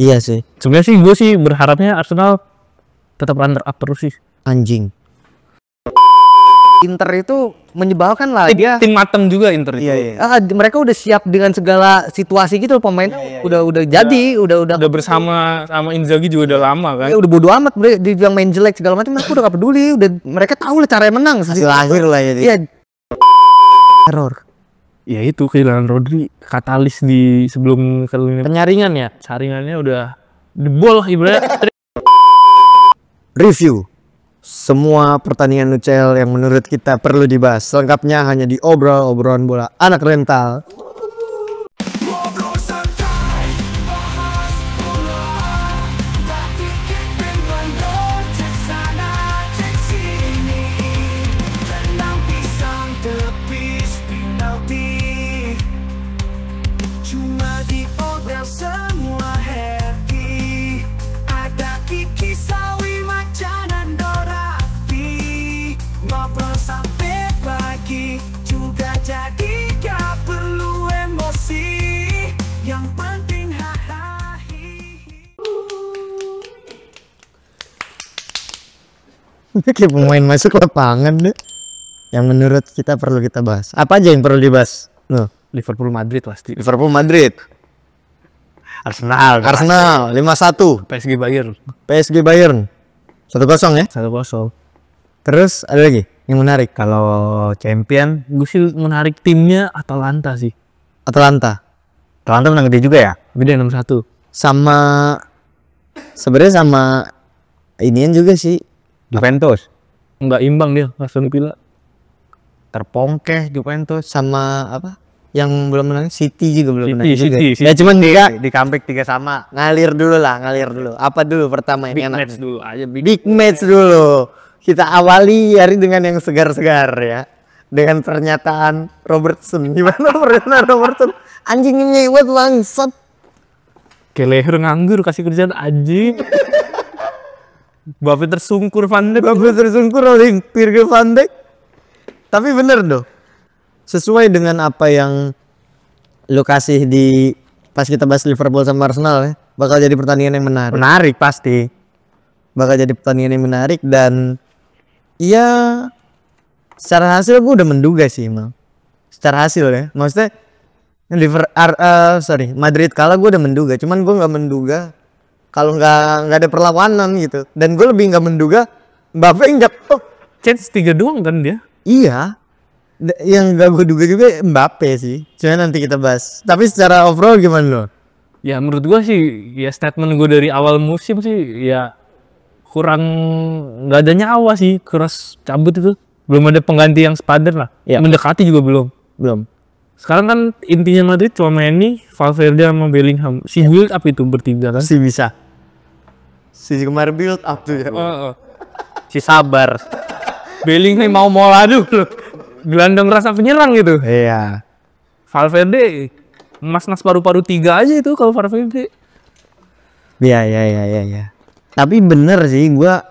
Iya sih. Sebenarnya sih gue sih berharapnya Arsenal tetap runner up terus sih. Anjing. Inter itu menyebalkan lah dia. Tim mateng juga Inter itu. Iya. Mereka udah siap dengan segala situasi gitu loh, pemain. Udah jadi, udah bersama sama Inzaghi juga udah lama kan. Ya udah bodo amat, dibilang main jelek segala macam, mereka udah gak peduli. Udah mereka tahu lah caranya menang. Hasil akhir lah ya. Iya. Error. Ya itu kehilangan Rodri katalis di sebelum penyaringan ya. Saringannya udah jebol ibaratnya. Review semua pertandingan UCL yang menurut kita perlu dibahas. Selengkapnya hanya di obrolan bola anak rental. Kayak pemain masuk lapangan deh. Yang menurut kita perlu kita bahas. Apa aja yang perlu dibahas? Liverpool Madrid pasti. Liverpool Madrid. Arsenal 5-1. PSG Bayern 1-0 ya. 1-0. Terus ada lagi yang menarik. Kalau champion gue sih menarik timnya Atalanta sih. Atalanta menang gede juga ya. Gede 6-1. Sebenarnya sama inian juga sih. Juventus nggak imbang dia langsung Villa. Terpongkeh Juventus sama apa yang belum menang City juga belum menang juga. City. Ya cuman dia di comeback 3 sama. Ngalir dulu. Apa dulu pertama yang enak? Match dulu aja. Big match dulu. Kita awali hari dengan yang segar-segar ya. Dengan pernyataan Robertson. Gimana pernyataan Robertson? Anjingnya nyewet bangsat. Kayak leher nganggur kasih kerjaan anjing. Bapak tersungkur Van Dijk oleh Virgil van Dijk. Tapi bener doh, sesuai dengan apa yang lo kasih di pas kita bahas Liverpool sama Arsenal ya, bakal jadi pertandingan yang menarik pasti. Bakal jadi pertandingan yang menarik dan iya secara hasil gue udah menduga sih mal. Secara hasil ya, maksudnya Madrid kalah gue udah menduga, cuman gue nggak menduga kalau nggak ada perlawanan gitu. Dan gue lebih nggak menduga Mbappe chance 3 doang kan dia. Iya. Yang nggak gue duga juga Mbappe sih. Cuma nanti kita bahas. Tapi secara overall gimana lo? Ya menurut gue sih ya statement gue dari awal musim sih ya kurang nggak ada nyawa sih. Keras cabut itu. Belum ada pengganti yang sepadan lah. Ya. Mendekati juga belum. Sekarang kan intinya Madrid cuma main nih Valverde sama Bellingham. Si build up itu bertiga kan. Si bisa. Si kemarin build up tuh ya. Si sabar. Bellingham mau mola dulu. Gelandang rasa penyerang gitu. Iya. Valverde mas-mas paru-paru 3 aja itu kalau Valverde. Iya. Tapi bener sih gua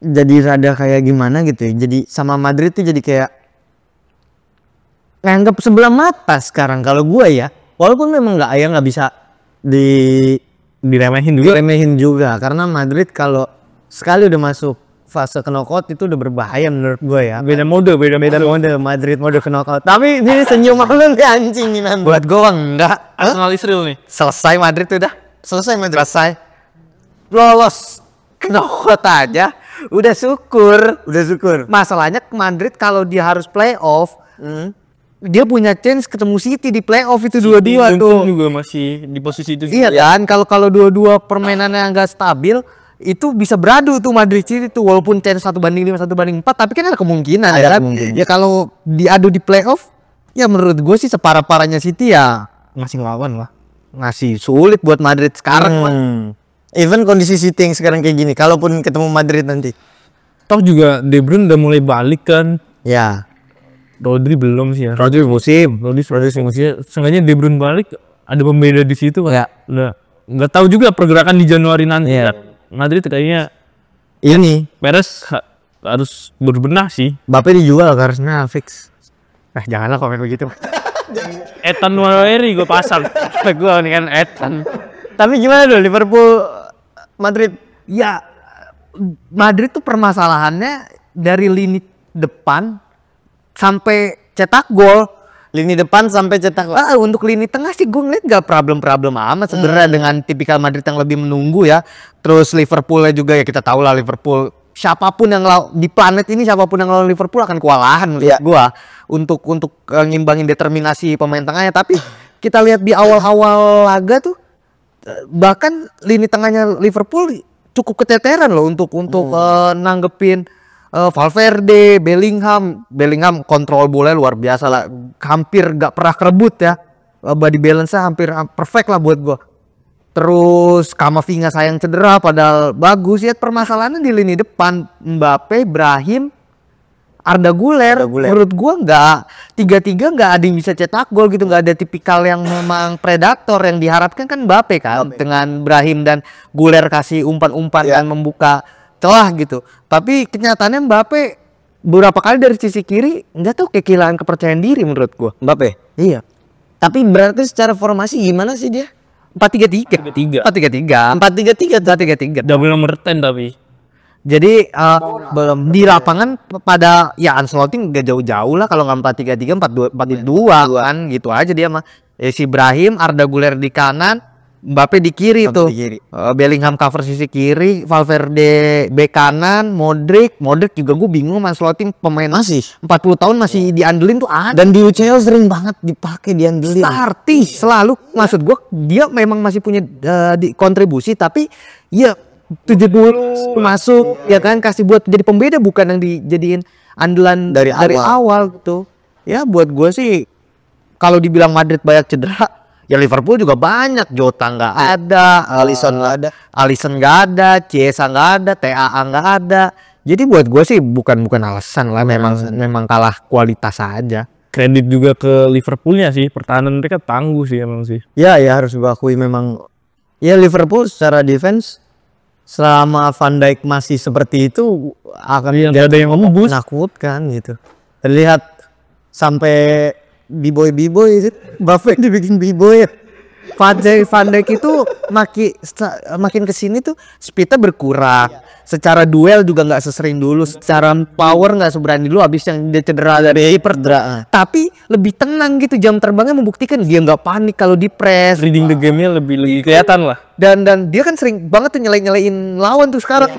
jadi rada kayak gimana gitu ya. Jadi sama Madrid tuh jadi kayak nganggap sebelah mata sekarang kalau gue ya, walaupun memang nggak bisa diremehin juga karena Madrid kalau sekali udah masuk fase knockout itu udah berbahaya menurut gue ya. Beda mode Madrid mode knockout. Tapi ini senyum aku anjing ini buat gue enggak. Arsenal Israel nih. Selesai Madrid lolos knockout aja udah syukur. Masalahnya Madrid kalau dia harus playoff dia punya chance ketemu City di playoff itu dua-dua tuh. Juga masih di posisi itu. Iya kan, kalau dua-dua permainannya nggak stabil, itu bisa beradu tuh Madrid City tuh walaupun chance 1/5, 1/4, tapi kan ada kemungkinan ya kan. Ya kalau diadu di playoff, ya menurut gue sih separah-parahnya City ya ngasih ngelawan lah. Ngasih sulit buat Madrid sekarang. Even kondisi City yang sekarang kayak gini, kalaupun ketemu Madrid nanti. Toh juga De Bruyne udah mulai balik kan. Ya. Rodri belum sih ya. Rodri musim. Sengaja De Bruyne balik ada pembeda di situ kan. Ya. Udah nggak tahu juga pergerakan di Januari nanti. Ya. Madrid kayaknya ini Perez harus berbenah sih. Mbappe dijual karena fix. Janganlah komen begitu. Ethan Nwaneri gue pasang. Gue nih kan Ethan. Tapi gimana dulu Liverpool Madrid? Ya Madrid tuh permasalahannya dari lini depan sampai cetak gol. Lini depan sampai cetak gol. Untuk lini tengah sih gue ngeliat gak problem-problem amat sebenarnya dengan tipikal Madrid yang lebih menunggu ya. Terus Liverpoolnya juga ya kita tahu lah Liverpool. Siapapun yang di planet ini siapapun yang lawan Liverpool akan kewalahan menurut gua untuk ngimbangin determinasi pemain tengahnya. Tapi kita lihat di awal-awal laga tuh bahkan lini tengahnya Liverpool cukup keteteran loh untuk nanggepin Valverde, Bellingham kontrol bola luar biasa lah, hampir gak pernah kerebut ya, body balance-nya hampir perfect lah buat gua. Terus Kamavinga sayang cedera padahal bagus ya. Permasalahannya di lini depan Mbappe, Brahim, Arda Güler. Menurut gua tiga-tiga nggak ada yang bisa cetak gol gitu, nggak ada tipikal yang memang predator yang diharapkan kan Mbappe kan dengan Brahim dan Güler kasih umpan-umpan dan membuka celah gitu. Tapi kenyataannya Mbappe beberapa kali dari sisi kiri nggak tahu kehilangan kepercayaan diri menurut gua. Mbappe. Iya. Tapi berarti secara formasi gimana sih dia? 4-3-3. 4-3-3. Double nomor 10 tapi. Jadi di lapangan pada ya Ancelotti nggak jauh-jauh lah kalau nggak 4-3-3 4-2 kan gitu aja dia mah. Ya, si Brahim, Arda Güler di kanan, Mbappe di kiri tuh. Bellingham cover sisi kiri, Valverde bek kanan, Modric juga gue bingung Mas Ancelotti pemain masih 40 tahun masih diandelin tuh ada. Dan di UCL sering banget dipakai diandelin. Starting selalu, maksud gue dia memang masih punya kontribusi tapi ya 70 masuk ya kan, kasih buat jadi pembeda bukan yang dijadiin andalan dari awal gitu. Ya buat gue sih kalau dibilang Madrid banyak cedera, ya Liverpool juga banyak. Jota nggak ada, Alisson nggak ada, Chiesa nggak ada, TAA nggak ada. Jadi buat gue sih bukan alasan lah, memang kalah kualitas aja. Kredit juga ke Liverpoolnya sih, pertahanan mereka tangguh sih emang sih. Ya harus gue akui memang. Ya Liverpool secara defense selama Van Dijk masih seperti itu akan nggak ada yang ngembus, menakutkan gitu. Terlihat sampai B-boy itu Buffett dibikin B-boy ya. Van Dijk itu makin kesini tuh speednya berkurang. Secara duel juga nggak sesering dulu. Secara power nggak seberani dulu. Abis yang dia cedera dari cedera. Tapi lebih tenang gitu. Jam terbangnya membuktikan dia nggak panik kalau di press. Reading the game-nya lebih kelihatan lah. Dan dia kan sering banget tuh nyalain lawan tuh sekarang.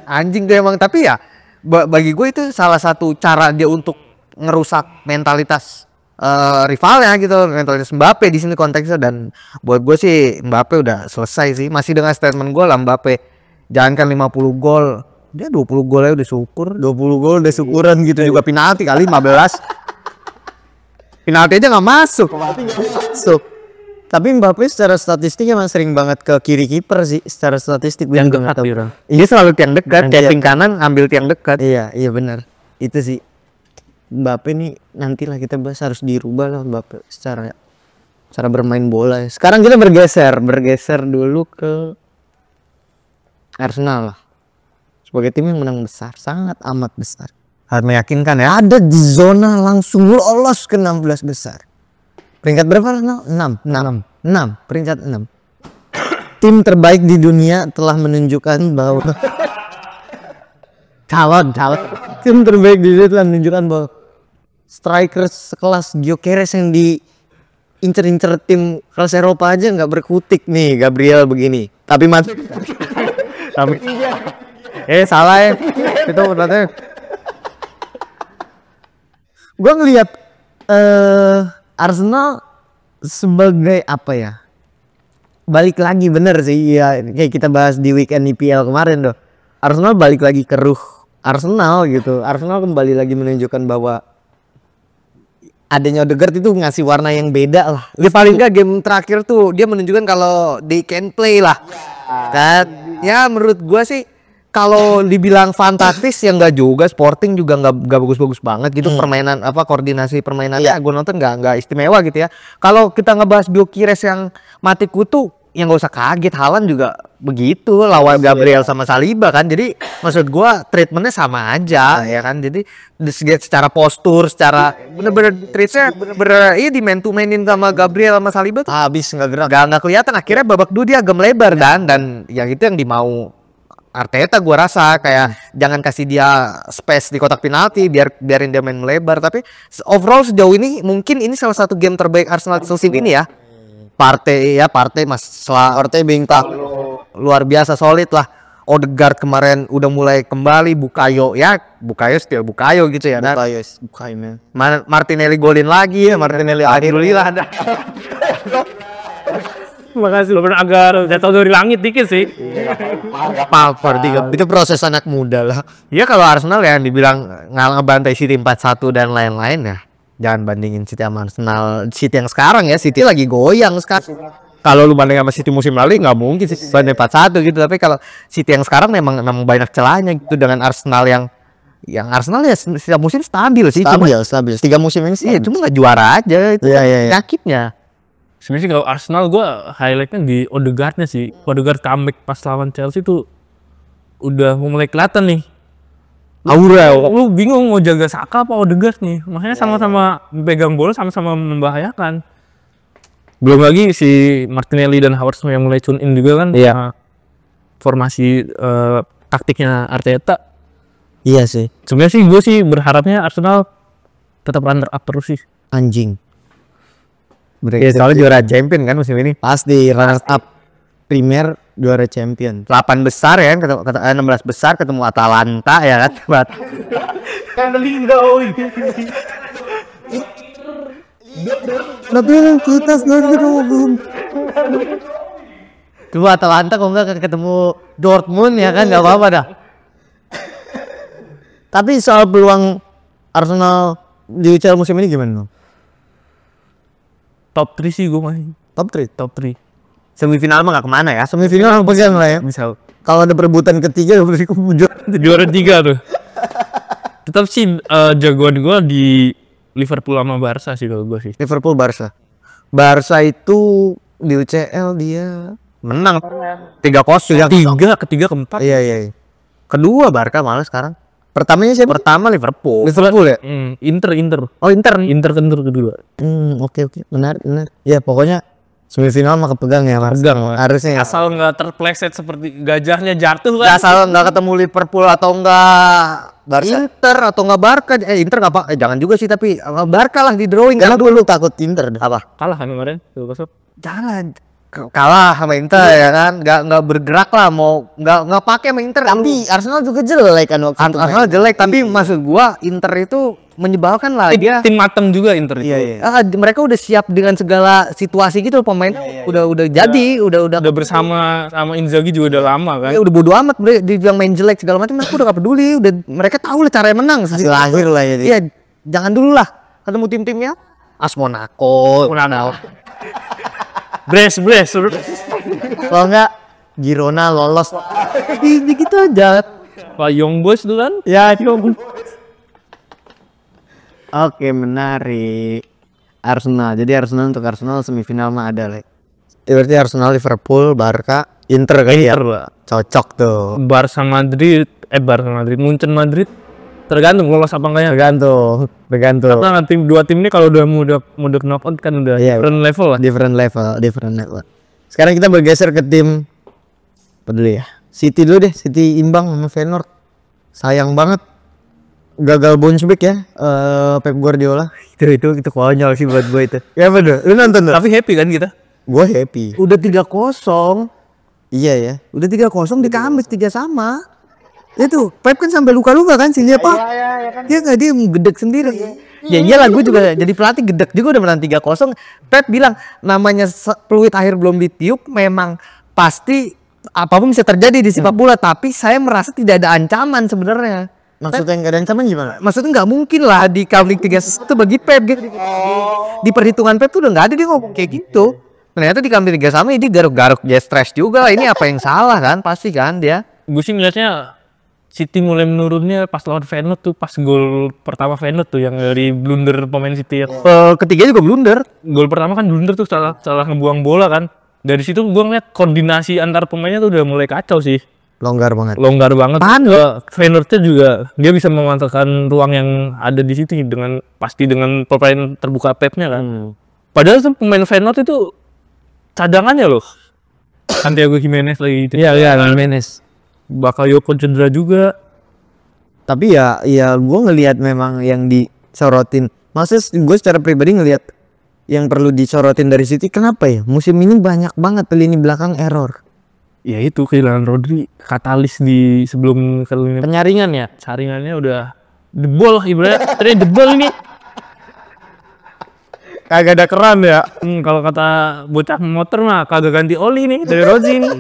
Anjing tuh emang. Tapi ya bagi gue itu salah satu cara dia untuk ngerusak mentalitas rivalnya gitu, mentalitas Mbappe di sini konteksnya. Dan buat gue sih Mbappe udah selesai sih. Masih dengan statement gue lah, Mbappe jangankan 50 gol, dia 20 gol aja udah syukur. 20 gol udah syukuran gitu. Juga penalti kali 15. Penalti aja nggak masuk. Tapi Mbappe secara statistik emang sering banget ke kiri kiper sih. Secara statistik yang dekat dia. Dia selalu tiang dekat, tapping kanan ambil tiang dekat. Iya benar. Itu sih Mbappe nih nantilah kita bahas, harus dirubah lah Mbappe secara bermain bola. Sekarang kita bergeser dulu ke Arsenal lah. Sebagai tim yang menang besar, sangat amat besar. Harus meyakinkan ya. Ada di zona langsung lolos ke 16 besar. Peringkat berapa? 6. Peringkat 6. Tim terbaik di dunia telah menunjukkan bahwa calon tim terbaik di dunia telah menunjukkan bahwa strikers sekelas Gyökeres yang diincer-incer tim kelas Eropa aja nggak berkutik nih. Gabriel begini, tapi salah ya itu berarti. Gue ngelihat Arsenal sebagai apa ya, balik lagi bener sih ya, kayak kita bahas di weekend IPL kemarin tuh. Arsenal balik lagi ke ruh Arsenal gitu. Arsenal kembali lagi menunjukkan bahwa adanya Odegaard itu ngasih warna yang beda lah. Dia paling nggak game terakhir tuh dia menunjukkan kalau they can play lah. Dan ya menurut gua sih kalau dibilang fantastis ya nggak juga. Sporting juga nggak bagus-bagus banget gitu. Permainan koordinasi permainannya gua nonton nggak istimewa gitu ya. Kalau kita ngebahas Gyökeres yang mati kutu, yang nggak usah kaget, Haaland juga begitu lawan Gabriel sama Saliba kan. Jadi maksud gua treatmentnya sama aja ya kan. Jadi secara postur, secara bener-bener treatnya bener-bener di man to manin sama Gabriel sama Saliba tuh Habis nggak gerak. nggak kelihatan. Akhirnya babak dua dia agak melebar dan yang itu yang dimau Arteta gua rasa kayak jangan kasih dia space di kotak penalti, biarin dia main melebar. Tapi overall sejauh ini mungkin ini salah satu game terbaik Arsenal musim ini ya. Partey Partey bintang. luar biasa solid lah. Odegaard kemarin udah mulai kembali, Bukayo still Bukayo gitu ya. Bukayo man. Martinelli golin lagi ya, Martinelli alhamdulillah ada. Makasih lo agak jatuh dari langit dikit sih. Palmer itu proses anak muda lah. Ya kalau Arsenal yang dibilang ngebantai City 4-1 dan lain-lain ya. Jangan bandingin City sama Arsenal. City yang sekarang ya, City lagi goyang sekarang. Kalau lu banding sama City musim lalu nggak mungkin sih banding 4-1 gitu. Tapi kalau City yang sekarang memang banyak celahnya gitu dengan Arsenal yang Arsenal ya setiap musim stabil sih. Stabil. 3 musim ini sih. Iya, cuma nggak juara aja itu. Iya. Penyakitnya. Sebenarnya sih kalau Arsenal gue highlightnya di Odegaardnya sih. Odegaard comeback pas lawan Chelsea tuh udah mulai kelihatan nih. Aura. Lu bingung mau jaga Saka apa Odegaard nih. Makanya sama-sama pegang bola, sama-sama membahayakan. Belum lagi si Martinelli dan Havertz yang mulai tune in juga kan. Iya. Formasi taktiknya Arteta. Iya sih. Sebenarnya sih gue sih berharapnya Arsenal tetap runner up terus sih. Anjing. Ya, soalnya juara champion kan musim ini. Pasti runner up Premier, juara champion. 8 besar ya kan, 16 besar ketemu Atalanta ya kan. Tapi kita belum. Coba Atalanta kok enggak ketemu Dortmund ya kan, nggak apa-apa dah. Tapi soal peluang Arsenal di UCL musim ini gimana? Top 3 sih gue main. Top 3. Semifinal mah nggak kemana ya. Semifinal yang pegang lah ya. Misal Kalau ada perebutan ketiga berarti juara 3 tuh. Tetap sih jagoan gue di Liverpool sama Barca sih kalau gue sih. Liverpool Barca. Barca itu di UCL dia Menang 3-0. Ketiga, keempat. Iya. Kedua Barca malah sekarang. Pertamanya siapa? Pertama Liverpool. Liverpool ya? Inter. Oh Inter. Inter kedua. Oke. Benar. Ya pokoknya semifinal mah kepegang ya Mas. Pegang, Mas. Harusnya ya. Asal nggak terpleset seperti gajahnya jatuh kan. Asal nggak ketemu Liverpool atau enggak Barca. Inter atau enggak Barca. Inter nggak apa? Jangan juga sih tapi Barca lah di drawing. Karena dulu takut Inter Apa? Kalah kan kemarin. Jangan kalah sama Inter ya kan, nggak bergerak lah, mau nggak pakai sama Inter. Tapi Arsenal juga jelek kan waktu itu. Arsenal jelek, tapi maksud gua Inter itu menyebalkan lah dia. Tim mateng juga Inter itu. Iya. Mereka udah siap dengan segala situasi gitu, pemain udah jadi udah bersama sama Inzaghi juga udah lama kan. udah bodo amat, dibilang main jelek segala macam, mereka udah gak peduli, mereka tahu lah caranya menang. Hasil akhir lah ya. Iya, jangan dulu lah ketemu tim-timnya. AS Monaco. Brace. Kalau enggak Girona lolos. Gitu aja. Pak Young Boys dulu kan? Ya, Oke, menarik. Arsenal. Jadi untuk Arsenal semifinal mah ada, Le. Berarti Arsenal, Liverpool, Barca, Inter kayaknya. Cocok tuh. Barca Madrid, Munchen Madrid. Tergantung lolos apa enggaknya. Tergantung. Karena dua tim ini kalau udah knock out kan udah different level lah. Different level. Sekarang kita bergeser ke tim apa dulu ya? City dulu deh. City imbang sama Feyenoord. Sayang banget. Gagal bounce back ya Pep Guardiola. Itu konyol sih buat gue itu. Ya bener. Lu nonton tuh? Tapi happy kan kita? Gue happy. Udah 3-0. Iya ya. Udah 3-0 di comeback 3 sama. Itu Pep kan sampai luka-luka kan sini apa? Iya nggak, dia gedek sendiri. Ya iyalah, gue juga jadi pelatih gedek juga udah menang 3-0. Pep bilang namanya peluit akhir belum ditiup, memang pasti apapun bisa terjadi di sepak bola, tapi saya merasa tidak ada ancaman sebenarnya. Maksudnya nggak ada ancaman gimana? Maksudnya nggak mungkin lah di comeback 3 itu bagi Pep gitu. Di perhitungan Pep tuh udah nggak ada dia ngomong kayak gitu. Ternyata di comeback 3 sama dia garuk-garuk, dia stres juga. Ini apa yang salah kan? Pasti kan dia. Gue sih ngeliatnya City mulai menurunnya pas lawan Feyenoord tuh, pas gol pertama Feyenoord tuh yang dari blunder pemain City. Ketiga juga blunder. Gol pertama kan blunder tuh, salah ngebuang bola kan. dari situ gue ngeliat koordinasi antar pemainnya tuh udah mulai kacau sih. Longgar banget. Longgar banget. Feyenoordnya juga dia bisa memanfaatkan ruang yang ada di situ dengan dengan pemain terbuka Pepnya kan. Padahal tuh pemain Feyenoord itu cadangannya loh. Santiago Gimenez lagi itu. Iya, Gimenez. Bakayoko cedera juga. Tapi ya gue ngelihat memang yang disorotin. Maksudnya gue secara pribadi ngelihat yang perlu disorotin dari City, kenapa ya? Musim ini banyak banget lini belakang error. Ya itu kehilangan Rodri, katalis di sebelum penyaringan ya. Saringannya udah debol ibaratnya. Tadi debol ini. Kagak ada keran ya. Kalau kata bocah motor mah kagak ganti oli nih dari Rodri nih.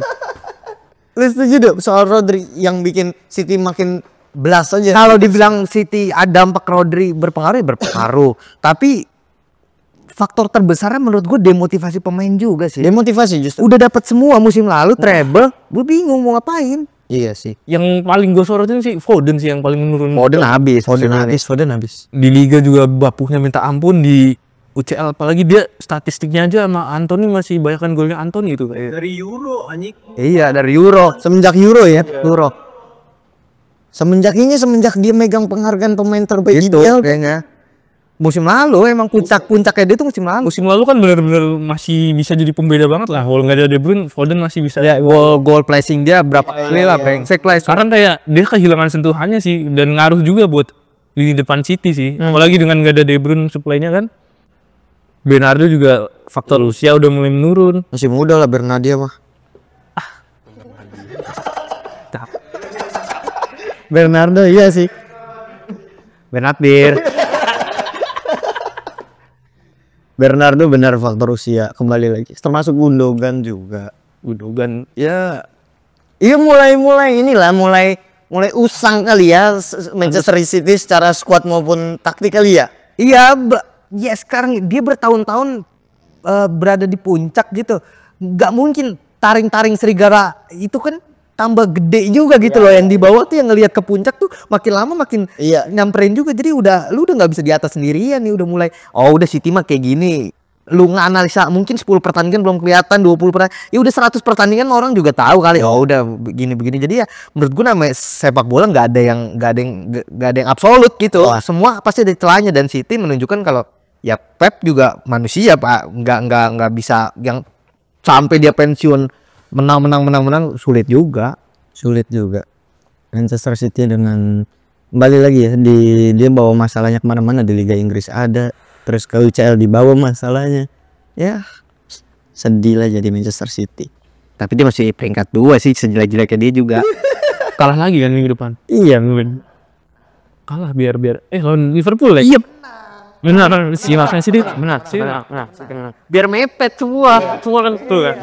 Lu setuju deh soal Rodri yang bikin City makin belas aja? Kalau dibilang City ada dampak Rodri berpengaruh ya berpengaruh. Tapi faktor terbesarnya menurut gue demotivasi pemain juga sih. Demotivasi justru. Udah dapat semua musim lalu treble, gue bingung mau ngapain. Iya sih. Yang paling gue sorotin sih Foden sih yang paling menurun. Foden habis. Di Liga juga bapuhnya minta ampun, di UCL apalagi dia statistiknya aja sama Anthony masih banyakan golnya Anthony itu kayak. Dari Euro anjing. Iya dari Euro. Semenjak Euro ya. Euro. Semenjak dia megang penghargaan pemain terbaik Itu IPL kayaknya. Musim lalu emang puncaknya dia tuh musim lalu. Musim lalu kan benar-benar masih bisa jadi pembeda banget lah. Walau nggak ada De Bruyne, Foden masih bisa. Ya, goal placing dia berapa kali lah, Bang. Fake place. Sekarang kayak dia kehilangan sentuhannya sih dan ngaruh juga buat lini depan City sih. Apalagi dengan nggak ada De Bruyne supply-nya kan. Bernardo juga faktor usia udah mulai menurun. Masih muda lah Bernardo mah. Bernardo iya sih. Bernardo benar faktor usia kembali lagi. Termasuk Gundogan juga. Gundogan ya iya mulai usang kali ya Manchester City secara squad maupun taktik kali ya. Iya, ya sekarang dia bertahun-tahun berada di puncak gitu. Nggak mungkin taring-taring serigala itu kan tambah gede juga gitu loh. Yang di bawah tuh yang ngelihat ke puncak tuh makin lama makin nyamperin juga. Jadi lu udah nggak bisa di atas sendirian nih, udah mulai udah City mah kayak gini. Lu nganalisa mungkin 10 pertandingan belum kelihatan, 20 pertandingan. Ya udah 100 pertandingan orang juga tahu kali. Oh udah begini-begini. Jadi ya menurut gua namanya sepak bola nggak ada yang absolut gitu. Semua pasti ada celahnya dan City menunjukkan kalau ya Pep juga manusia Pak. Nggak bisa yang sampai dia pensiun menang sulit juga. Manchester City dengan kembali lagi ya dia bawa masalahnya kemana-mana di Liga Inggris ada, terus ke UCL dibawa masalahnya. Ya sedih lah jadi Manchester City. Tapi dia masih peringkat 2 sih, sejelek-jeleknya dia juga. kalah lagi kan minggu depan. Iya mungkin. Kalah biar lawan Liverpool ya. Iya benar sih makanya sih benar. biar mepet semua Kan tuh kan.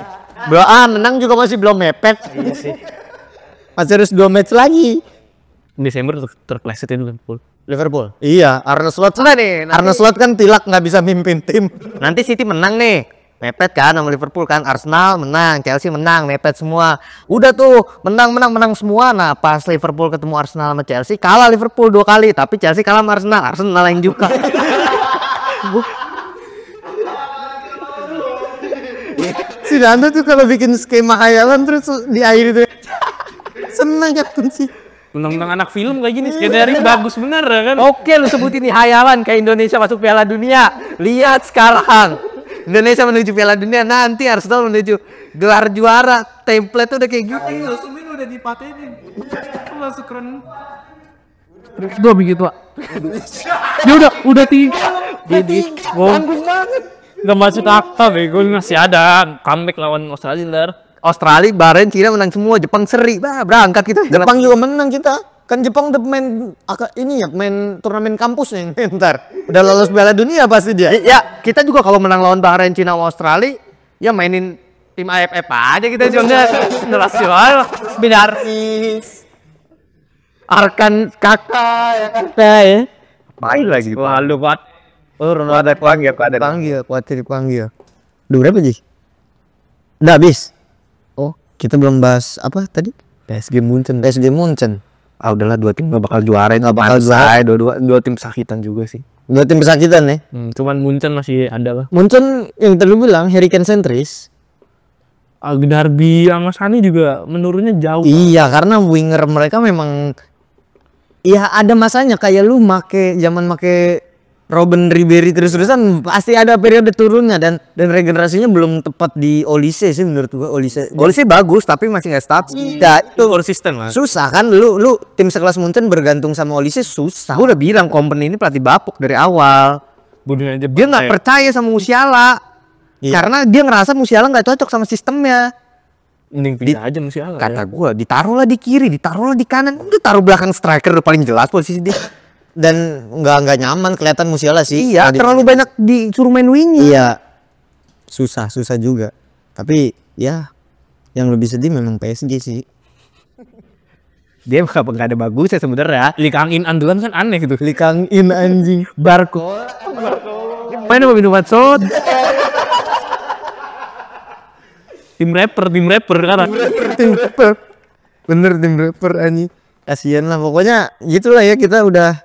Menang juga masih belum mepet. Iya sih. Masih harus 2 match lagi. Desember terpleset itu Liverpool. Iya, Arne Slot nih. Arne Slot kan tilak nggak bisa mimpin tim. Nanti City menang nih, mepet kan sama Liverpool kan. Arsenal menang, Chelsea menang, mepet semua. Udah tuh menang semua. Nah pas Liverpool ketemu Arsenal sama Chelsea, kalah Liverpool 2 kali, tapi Chelsea kalah sama Arsenal yang juga. Si Nando tuh kalau bikin skema hayalan terus di akhir itu senang kan sih. Tentang anak film kayak gini skenario bagus bener kan. Oke, lu sebutin nih hayalan kayak Indonesia masuk Piala Dunia. Lihat sekarang. Indonesia menuju Piala Dunia, nanti Arsenal menuju gelar juara. Template udah kayak gitu. Sumin udah dipatenin. Langsung keren. Gua begitu Pak. Dia udah tiga. Jadi Bagus banget. nggak masuk akal bego, masih ada comeback lawan Australia ntar. Australia, Bahrain, Cina menang semua, Jepang seri, berangkat kita. Jepang juga menang kita. Kan Jepang udah main main turnamen kampus nih ntar. Udah lolos Piala Dunia pasti dia. Ya, kita juga kalau menang lawan Bahrain, Cina, sama Australia, ya mainin tim AFF aja kita cuma nasional. Benar. Arkan kakak ya. Main lagi. Wah lu Pak. Ronaldo Dipanggil. Udah berapa sih? Udah habis. Oh, kita belum bahas apa tadi? PSG Munchen. Ah udahlah 2 tim Gak bakal juara, nggak bakal juara. Dua tim sakitan juga sih. 2 tim pesakitan ya. Cuman Munchen masih ada lah. Munchen yang tadi lu bilang Harry Kane sentris. Darby sama Sani juga menurunnya jauh. Iya, karena winger mereka memang ya ada masanya kayak lu zaman make Robben Ribery terus-terusan pasti ada periode turunnya dan regenerasinya belum tepat di Olise sih menurut gua. Olise bagus tapi masih nggak stabil. ya, itu Konsisten lah. susah kan lu tim sekelas Munchen bergantung sama Olise susah. Gue udah bilang company ini pelatih bapuk dari awal. Bunuh aja. Dia nggak percaya sama Musiala. Iya. Karena dia ngerasa Musiala nggak cocok sama sistemnya. Mending pindah aja Musiala. Kata gue, ditaruhlah di kiri, ditaruhlah di kanan. Udah taruh belakang striker udah paling jelas posisi dia. Dan nggak nyaman kelihatan Musiala sih. Iya, terlalu banyak disuruh main wingnya. Iya. Susah juga. Tapi ya yang lebih sedih memang PSG sih. Dia nggak ada bagusnya sebenarnya. Lee Kang In andalan kan aneh gitu. Lee Kang In anjing. Barco. Main sama minuman soda. Tim rapper kan. Tim rapper. Bener tim rapper anjing. Kasian lah pokoknya gitulah ya kita udah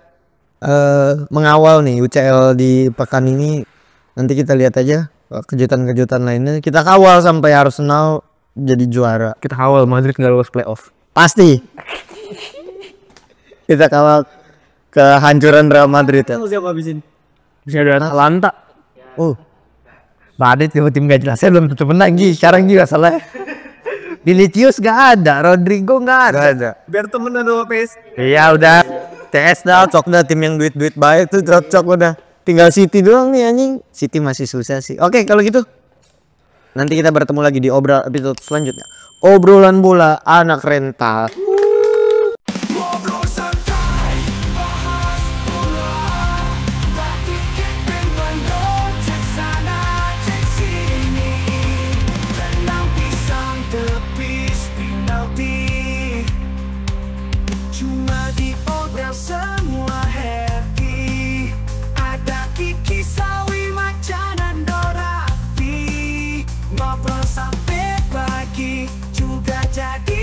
mengawal nih UCL di pekan ini. Nanti kita lihat aja kejutan-kejutan lainnya. Kita kawal sampai Arsenal jadi juara. Kita kawal Madrid nggak lolos playoff. Pasti. Kita kawal kehancuran Real Madrid ya. Bisa ada Atalanta. Oh, Madrid tim gak jelasnya belum tentu menang Gi. Sekarang juga salah. Vinicius gak ada, Rodrigo gak ada. Biar temenan sama PS. Iya udah. CS dah cocok dah tim yang duit baik tuh cocok udah. Tinggal City doang nih anjing. City masih susah sih. Oke, kalau gitu nanti kita bertemu lagi di episode selanjutnya. Obrolan bola anak rental. Cuma di obral semua happy. Ada Kiki Sawi Macan dan Dorafi. Ngobrol sampai pagi juga jadi